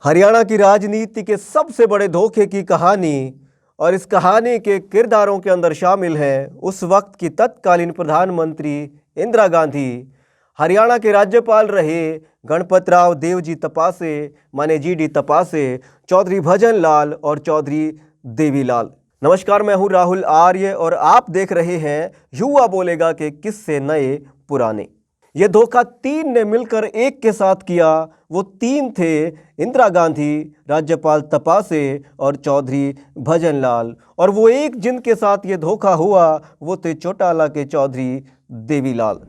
हरियाणा की राजनीति के सबसे बड़े धोखे की कहानी और इस कहानी के किरदारों के अंदर शामिल हैं उस वक्त की तत्कालीन प्रधानमंत्री इंदिरा गांधी, हरियाणा के राज्यपाल रहे गणपतराव देवजी तपासे माने जीडी तपासे, चौधरी भजन लाल और चौधरी देवीलाल। नमस्कार, मैं हूं राहुल आर्य और आप देख रहे हैं युवा बोलेगा के किस्से नए पुराने। ये धोखा तीन ने मिलकर एक के साथ किया। वो तीन थे इंदिरा गांधी, राज्यपाल तपासे और चौधरी भजन लाल। और वो एक जिनके साथ ये धोखा हुआ वो थे चौटाला के चौधरी देवीलाल।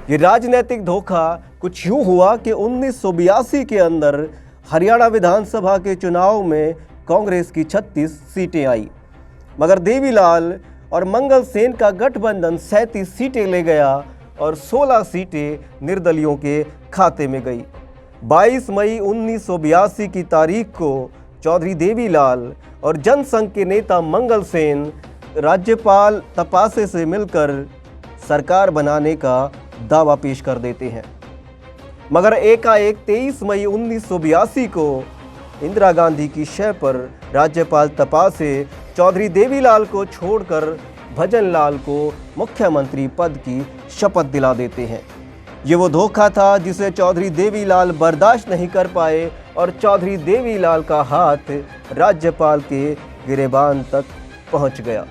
ये राजनीतिक धोखा कुछ यूं हुआ कि 1982 के अंदर हरियाणा विधानसभा के चुनाव में कांग्रेस की 36 सीटें आई, मगर देवीलाल और मंगल सेन का गठबंधन 37 सीटें ले गया और 16 सीटें निर्दलियों के खाते में गई। 22 मई 1982 की तारीख को चौधरी देवीलाल और जनसंघ के नेता मंगल सेन राज्यपाल तपासे से मिलकर सरकार बनाने का दावा पेश कर देते हैं, मगर एकाएक 23 मई 1982 को इंदिरा गांधी की शय पर राज्यपाल तपासे चौधरी देवीलाल को छोड़कर भजन लाल को मुख्यमंत्री पद की शपथ दिला देते हैं। ये वो धोखा था जिसे चौधरी देवीलाल बर्दाश्त नहीं कर पाए और चौधरी देवीलाल का हाथ राज्यपाल के गिरेबान तक पहुंच गया।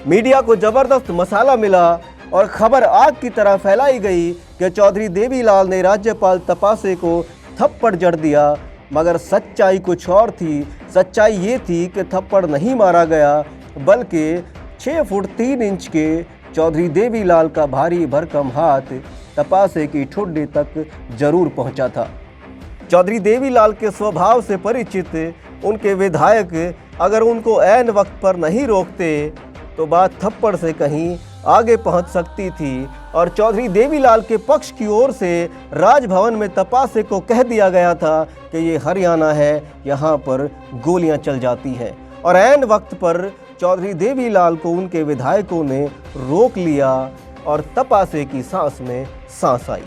मीडिया को जबरदस्त मसाला मिला और खबर आग की तरह फैलाई गई कि चौधरी देवीलाल ने राज्यपाल तपासे को थप्पड़ जड़ दिया, मगर सच्चाई कुछ और थी। सच्चाई ये थी कि थप्पड़ नहीं मारा गया, बल्कि 6 फुट 3 इंच के चौधरी देवीलाल का भारी भरकम हाथ तपासे की ठुड्डी तक जरूर पहुंचा था। चौधरी देवीलाल के स्वभाव से परिचित उनके विधायक अगर उनको ऐन वक्त पर नहीं रोकते तो बात थप्पड़ से कहीं आगे पहुंच सकती थी और चौधरी देवीलाल के पक्ष की ओर से राजभवन में तपासे को कह दिया गया था कि ये हरियाणा है, यहाँ पर गोलियां चल जाती हैं। और ऐन वक्त पर चौधरी देवीलाल को उनके विधायकों ने रोक लिया और तपासे की सांस में सांस आई।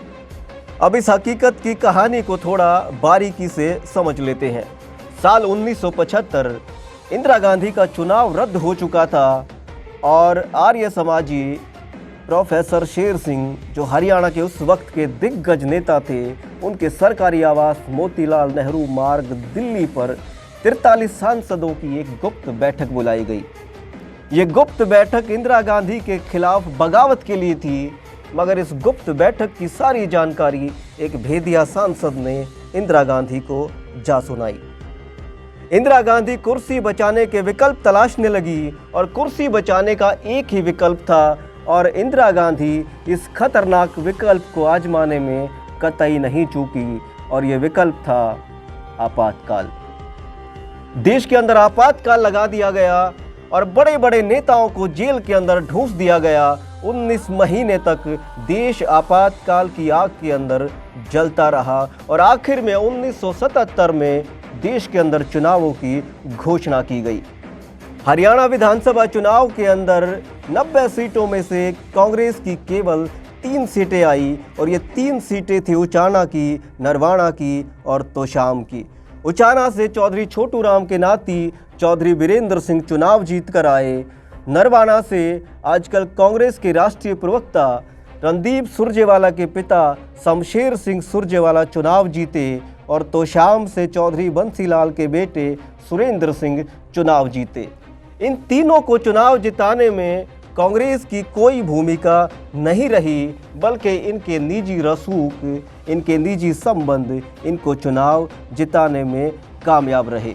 अब इस हकीकत की कहानी को थोड़ा बारीकी से समझ लेते हैं। साल 1975 इंदिरा गांधी का चुनाव रद्द हो चुका था और आर्य समाजी प्रोफेसर शेर सिंह, जो हरियाणा के उस वक्त के दिग्गज नेता थे, उनके सरकारी आवास मोतीलाल नेहरू मार्ग दिल्ली पर 43 सांसदों की एक गुप्त बैठक बुलाई गई। ये गुप्त बैठक इंदिरा गांधी के खिलाफ बगावत के लिए थी, मगर इस गुप्त बैठक की सारी जानकारी एक भेदिया सांसद ने इंदिरा गांधी को जा सुनाई। इंदिरा गांधी कुर्सी बचाने के विकल्प तलाशने लगी और कुर्सी बचाने का एक ही विकल्प था और इंदिरा गांधी इस खतरनाक विकल्प को आजमाने में कतई नहीं चूकी और ये विकल्प था आपातकाल। देश के अंदर आपातकाल लगा दिया गया और बड़े बड़े नेताओं को जेल के अंदर ढूंस दिया गया। 19 महीने तक देश आपातकाल की आग के अंदर जलता रहा और आखिर में 1977 में देश के अंदर चुनावों की घोषणा की गई। हरियाणा विधानसभा चुनाव के अंदर 90 सीटों में से कांग्रेस की केवल 3 सीटें आई और ये 3 सीटें थी उचाना की, नरवाना की और तोशाम की। उचाना से चौधरी छोटू राम के नाती चौधरी वीरेंद्र सिंह चुनाव जीत कर आए। नरवाना से आजकल कांग्रेस के राष्ट्रीय प्रवक्ता रणदीप सुरजेवाला के पिता शमशेर सिंह सुरजेवाला चुनाव जीते और तोशाम से चौधरी बंसीलाल के बेटे सुरेंद्र सिंह चुनाव जीते। इन तीनों को चुनाव जिताने में कांग्रेस की कोई भूमिका नहीं रही, बल्कि इनके निजी रसूख, इनके निजी संबंध इनको चुनाव जिताने में कामयाब रहे।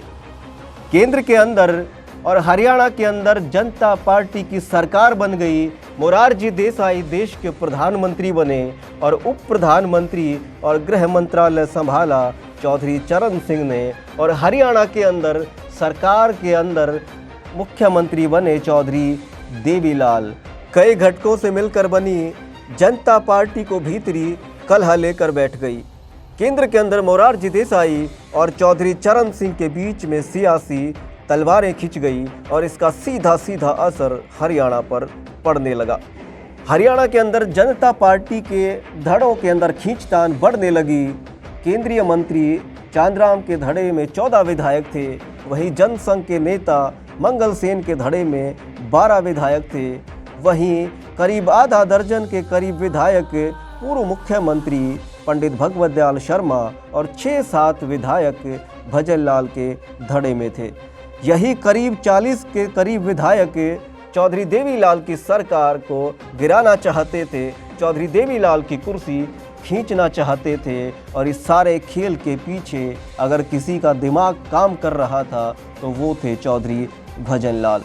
केंद्र के अंदर और हरियाणा के अंदर जनता पार्टी की सरकार बन गई। मोरारजी देसाई देश के प्रधानमंत्री बने और उप प्रधानमंत्री और गृह मंत्रालय संभाला चौधरी चरण सिंह ने और हरियाणा के अंदर सरकार के अंदर मुख्यमंत्री बने चौधरी देवीलाल। कई घटकों से मिलकर बनी जनता पार्टी को भीतरी कलह लेकर बैठ गई। केंद्र के अंदर मोरारजी देसाई और चौधरी चरण सिंह के बीच में सियासी तलवारें खिंच गई और इसका सीधा सीधा असर हरियाणा पर पड़ने लगा। हरियाणा के अंदर जनता पार्टी के धड़ों के अंदर खींचतान बढ़ने लगी। केंद्रीय मंत्री चांदराम के धड़े में 14 विधायक थे, वहीं जनसंघ के नेता मंगल सेन के धड़े में 12 विधायक थे। वहीं करीब आधा दर्जन के करीब विधायक पूर्व मुख्यमंत्री पंडित भगवत दयाल शर्मा और 6-7 विधायक भजन लाल के धड़े में थे। यही करीब 40 के करीब विधायक चौधरी देवीलाल की सरकार को गिराना चाहते थे, चौधरी देवीलाल की कुर्सी खींचना चाहते थे। और इस सारे खेल के पीछे अगर किसी का दिमाग काम कर रहा था तो वो थे चौधरी भजन लाल।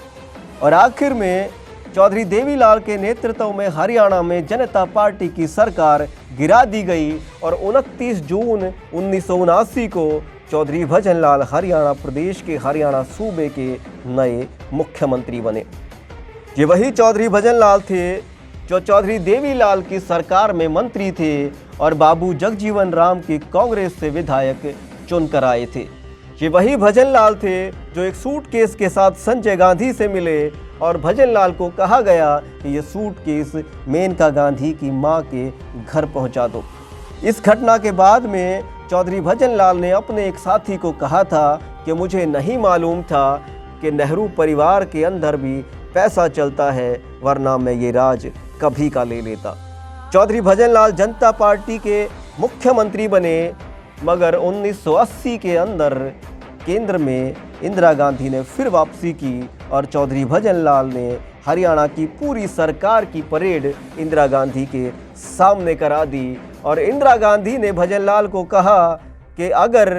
और आखिर में चौधरी देवीलाल के नेतृत्व में हरियाणा में जनता पार्टी की सरकार गिरा दी गई और 29 जून 1979 को चौधरी भजन लाल हरियाणा प्रदेश के हरियाणा सूबे के नए मुख्यमंत्री बने। ये वही चौधरी भजन लाल थे जो चौधरी देवीलाल की सरकार में मंत्री थे और बाबू जगजीवन राम की कांग्रेस से विधायक चुनकर आए थे। ये वही भजन लाल थे जो एक सूटकेस के साथ संजय गांधी से मिले और भजन लाल को कहा गया कि ये सूटकेस मेनका गांधी की मां के घर पहुंचा दो। इस घटना के बाद में चौधरी भजन लाल ने अपने एक साथी को कहा था कि मुझे नहीं मालूम था कि नेहरू परिवार के अंदर भी पैसा चलता है, वरना मैं ये राज कभी का ले लेता। चौधरी भजन लाल जनता पार्टी के मुख्यमंत्री बने, मगर 1980 के अंदर केंद्र में इंदिरा गांधी ने फिर वापसी की और चौधरी भजन लाल ने हरियाणा की पूरी सरकार की परेड इंदिरा गांधी के सामने करा दी। और इंदिरा गांधी ने भजन लाल को कहा कि अगर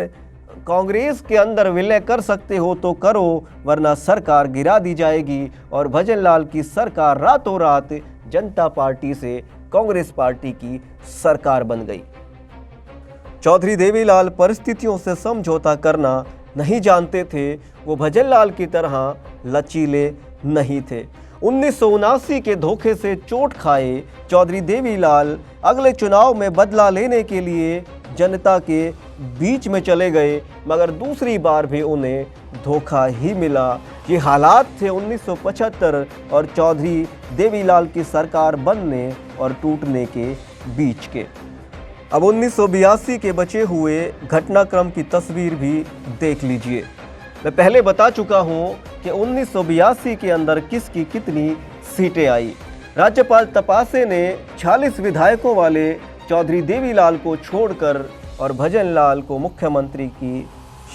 कांग्रेस के अंदर विलय कर सकते हो तो करो, वरना सरकार गिरा दी जाएगी। और भजन लाल की सरकार रातों रात जनता पार्टी से कांग्रेस पार्टी की सरकार बन गई। चौधरी देवीलाल परिस्थितियों से समझौता करना नहीं जानते थे, वो भजन लाल की तरह लचीले नहीं थे। 1979 के धोखे से चोट खाए चौधरी देवीलाल अगले चुनाव में बदला लेने के लिए जनता के बीच में चले गए, मगर दूसरी बार भी उन्हें धोखा ही मिला। ये हालात थे 1975 और चौधरी देवीलाल की सरकार बनने और टूटने के बीच के। अब 1982 के बचे हुए घटनाक्रम की तस्वीर भी देख लीजिए। मैं पहले बता चुका हूं कि 1982 के अंदर किसकी कितनी सीटें आई। राज्यपाल तपासे ने 46 विधायकों वाले चौधरी देवीलाल को छोड़कर और भजन लाल को मुख्यमंत्री की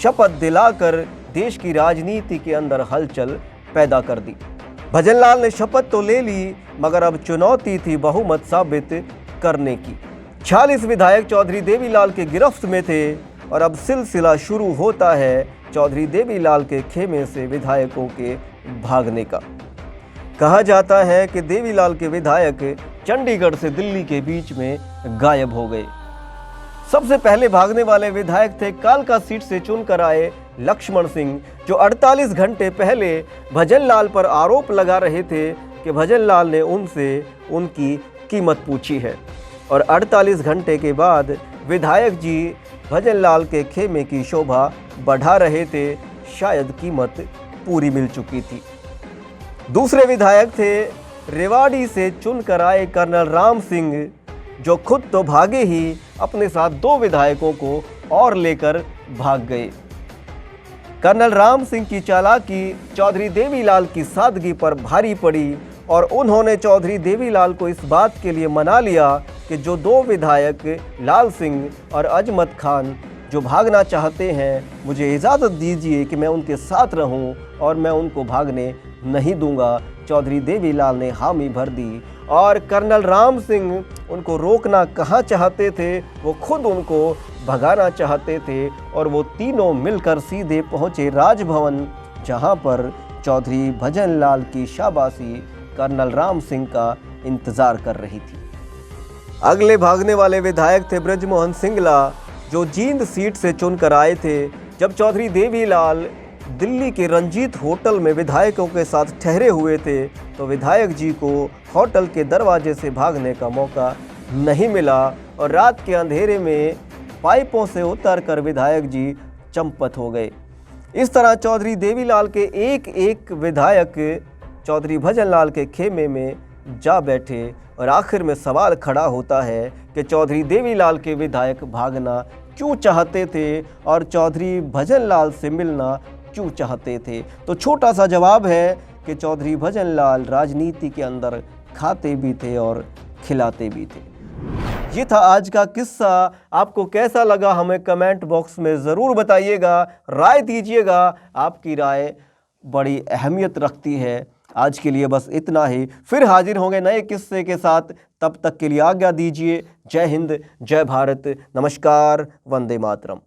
शपथ दिलाकर देश की राजनीति के अंदर हलचल पैदा कर दी। भजन लाल ने शपथ तो ले ली, मगर अब चुनौती थी बहुमत साबित करने की। 46 विधायक चौधरी देवीलाल के गिरफ्त में थे और अब सिलसिला शुरू होता है चौधरी देवीलाल के खेमे से विधायकों के भागने का। कहा जाता है कि देवीलाल के विधायक चंडीगढ़ से दिल्ली के बीच में गायब हो गए। सबसे पहले भागने वाले विधायक थे कालका सीट से चुनकर आए लक्ष्मण सिंह, जो 48 घंटे पहले भजन लाल पर आरोप लगा रहे थे कि भजन लाल ने उनसे उनकी कीमत पूछी है। और 48 घंटे के बाद विधायक जी भजन लाल के खेमे की शोभा बढ़ा रहे थे, शायद कीमत पूरी मिल चुकी थी। दूसरे विधायक थे रेवाड़ी से चुनकर आए कर्नल राम सिंह, जो खुद तो भागे ही अपने साथ 2 विधायकों को और लेकर भाग गए। कर्नल राम सिंह की चालाकी चौधरी देवीलाल की सादगी पर भारी पड़ी और उन्होंने चौधरी देवीलाल को इस बात के लिए मना लिया कि जो 2 विधायक लाल सिंह और अजमत खान जो भागना चाहते हैं, मुझे इजाज़त दीजिए कि मैं उनके साथ रहूं और मैं उनको भागने नहीं दूंगा। चौधरी देवीलाल ने हामी भर दी और कर्नल राम सिंह उनको रोकना कहाँ चाहते थे, वो खुद उनको भगाना चाहते थे और वो तीनों मिलकर सीधे पहुँचे राजभवन, जहाँ पर चौधरी भजन लाल की शाबाशी कर्नल राम सिंह का इंतज़ार कर रही थी। अगले भागने वाले विधायक थे ब्रजमोहन सिंगला, जो जींद सीट से चुनकर आए थे। जब चौधरी देवीलाल दिल्ली के रंजीत होटल में विधायकों के साथ ठहरे हुए थे, तो विधायक जी को होटल के दरवाजे से भागने का मौका नहीं मिला और रात के अंधेरे में पाइपों से उतरकर विधायक जी चंपत हो गए। इस तरह चौधरी देवीलाल के एक एक विधायक चौधरी भजन लाल के खेमे में जा बैठे और आखिर में सवाल खड़ा होता है कि चौधरी देवीलाल के विधायक भागना क्यों चाहते थे और चौधरी भजन लाल से मिलना क्यों चाहते थे? तो छोटा सा जवाब है कि चौधरी भजन लाल राजनीति के अंदर खाते भी थे और खिलाते भी थे। ये था आज का किस्सा। आपको कैसा लगा हमें कमेंट बॉक्स में ज़रूर बताइएगा, राय दीजिएगा। आपकी राय बड़ी अहमियत रखती है। आज के लिए बस इतना ही, फिर हाजिर होंगे नए किस्से के साथ। तब तक के लिए आज्ञा दीजिए। जय हिंद, जय भारत, नमस्कार, वंदे मातरम।